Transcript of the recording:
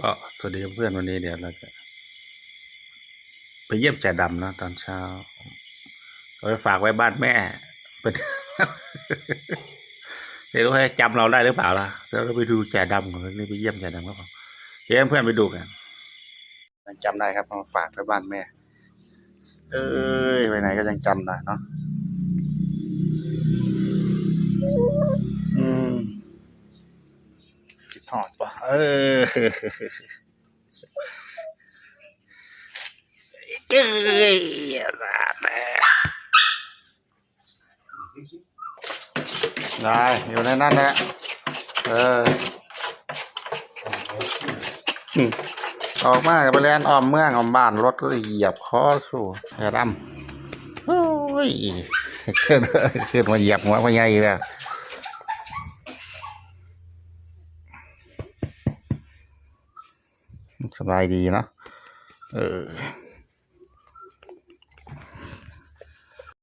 ก็สวัสดีเพื่อนวันนี้เดี๋ยวเราจะไปเยี่ยมจ่าดำนะตอนเช้าเราไปฝากไว้บ้านแม่เป็น เดี๋ยวให้จำเราได้หรือเปล่าล่ะแล้วเราไปดูจ่าดำก่อนนี่ไปเยี่ยมจ่าดำครับผมเดี๋ยวเพื่อนไปดูกันจำได้ครับมาฝากไว้บ้านแม่เอ้ยไปไหนก็ยังจำได้เนาะคิดทอดปะเอ้ยได้อยู่ในนั้นแหละออกมากับไปเล่นอ้อมเมืองอ้อมบ้านรถก็เหยียบคอสู่แห่ดำโอ้ยขึ้นมาเหยียบหัวมาใหญ่แล้วสบายดีเนาะ